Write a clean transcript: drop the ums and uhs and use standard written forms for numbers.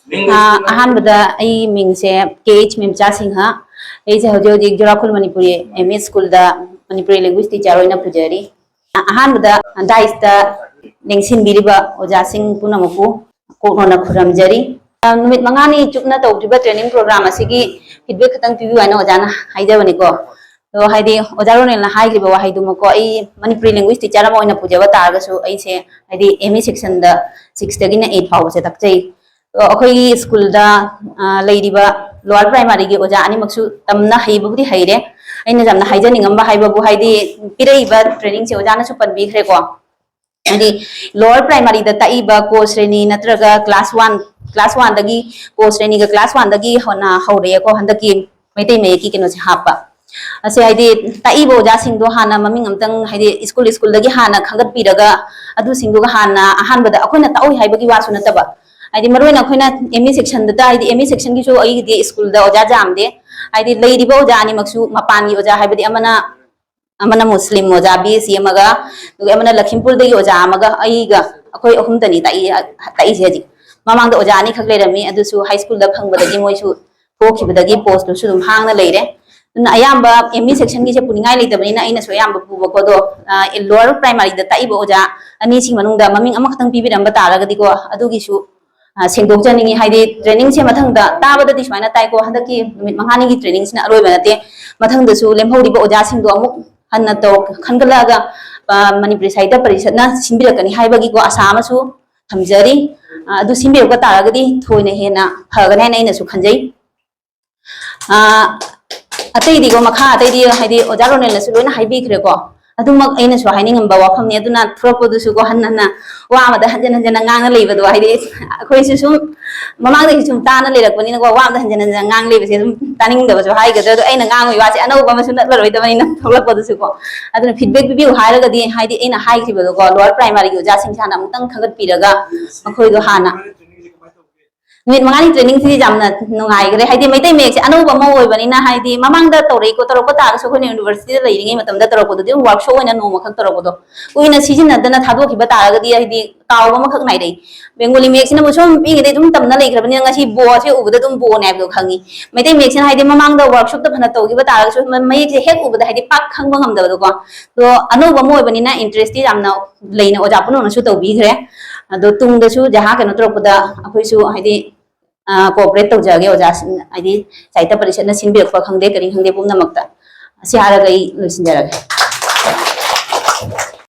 Ahmad मिंगसे KH मिमचा Singh ऐसे हजे हजे जोराखुल मणिपुरी MS स्कूल दा मणिपुरी लैंग्वेज टीचर होइना पुजारी अहमद दाइस्ता नेंगसिन बिरिबा ओजा सिंह पुनमकु कोनोना खुरमजरी नुमित मंगानी चुकना तौद्रिबा ट्रेनिंग प्रोग्राम असिगी फीडबैक खतंग पिबि वाइना ओजाना हाइजबनिको तो हाइदि ओजारोनेलना हाइलिबा वाहाइदुमको आई मणिपुरी लैंग्वेज टीचर अमा ओइना पुजाबा तारगसु ऐसे हाइदि ME सेक्शन दा 6 दगिना 8 फावसे तकचै अखोई स्कूल दा लेरिबा लोअर प्राइमरी की ओजा अनिमक्सु तमना हैबुदी हैरे अइना जमना हाइजनिंगम हाइबबु हाइदि पिरैबा ट्रेनिंग से ओजाना सु पनबिखरे को हाइदि लोअर प्राइमरी दा ताइबा कोर्स श्रेणी नत्रगा क्लास 1 दगी कोर्स श्रेणी का क्लास 1 दगी होना हौरे को हंदकी मैतै मेकी केनो से हापा असे हाइदि ताइबा ओजा सिंगदो हाना ममिंग अमतंग हाइदि स्कूल दगी हाना खंगत पिरगा अदु सिंगदो हाना अहानबदा अखोइना ताओइ हाइबगी वासु नतबा हाइदि मरोइना अखोइना ME सेक्शन दा हाइदि ME सेक्शन की जो आइदि स्कूल दा ओजा जामदे हाइदि लेरिबा ओजा अनिमक्सु मपानी ओजा हाइबदि अमना मुस्लिम ओजा BC अमगा दुगे अमना लखीमपुर दगी ओजा अमगा आइगा अखोइ अहुमतनी ताइ जेजि ममांग दा ओजा अनि खक लेरमी अदुसु हाई स्कूल दा फंगबदगी मोइसु थोखिबदगी पोस्ट सु दुम हांगना लेरे अयाम्बा ME सेक्शन की से पुनिंगाई लेतबनिना अइना सो अयाम्बा पुबकोदो लोअर प्राइमरी दा ताइबा ओजा अनि सिंग मनुंगदा ममिंग अमा खतंग पिबिरंबा तारगदिको अदुगिसु सेंदोकजनिंगी हाइदि ट्रेनिंग से मथंगदा ताबददि सुमाइना ताइको हंदकी नुमित मंगानी की ट्रेनिंग सिना अरोइबा नते मथंगदसु लेमहौरिबा ओजा सिंगदो अमुक हन्ना तो खनगलागा मणिपुरी साहित्य परिषदना सिंबिरकनी हाइबगी को आशा अमसु थमजरी अदु सिंबिरका तारगदि थोइना हेना फगन हैना इनसु खंजै अतैदिगो मखा अतैदि हाइदि ओजा रोनेलनसु लोइना हाइबिखरेको अदुमक अइनसु हाइनिंगम्बा वाफमनि अदुना थ्रोपदुसु को हन्नना वामदा हंजन हंजन ngang लेबदो हाइदि अखोइसु सुम ममांगदि सुम ताना लेरकपनिना को वामदा हंजन हंजन ngang लेबसे सुम तानिंगदबसु हाइगदो अइना ngang वासे अनौबा मसु नतलरोइदबनिना थोलकपदुसु को अदुना फीडबैक बिबिउ हाइरगदि हाइदि अइना हाइखिबदो को लोअर प्राइमरी की ओजा सिंसाना अमुतंग खंगत पिरगा अखोइदो हाना नुमित मंगानी ट्रेनिंग से जामना नुंगाइगरे हाइदि मैतै मेक्से अनौबा म ओइबनिना हाइदि ममांगदा तौरेको तौरको तारसु खोने यूनिवर्सिटी दा लेरिङै मतमदा तौरकोदो दि वर्कशॉप ओइना नोमा खक तौरकोदो उइना सिजिनदना थादोखिबा तारगदि हाइदि काउबा मखक नाइरै बेंगोली मेक्सिना मुसुम पिगिदे दुम तमना लेखरबनि ngasi बोसे उबदा दुम बो नाइबदो खंगी मैतै मेक्सिना हाइदि ममांगदा वर्कशॉप दा फना तौगिबा तारगसु मयेक्से हेक उबदा हाइदि पाक खंबा ngamdabado को तो अनौबा म ओइबनिना इंटरेस्ट जामना लेना ओजा पुनोनसु तौबिखरे अदो तुंगदसु जहा केनो तौरकोदा अखोइसु हाइदि कोऑपरेट तौजागे ओजा हाइदि साहित्य परिषदना सिंबिरकपा खंगदे करि खंगदे पुमनमक्ता सिहारगै लोइसिनजरगे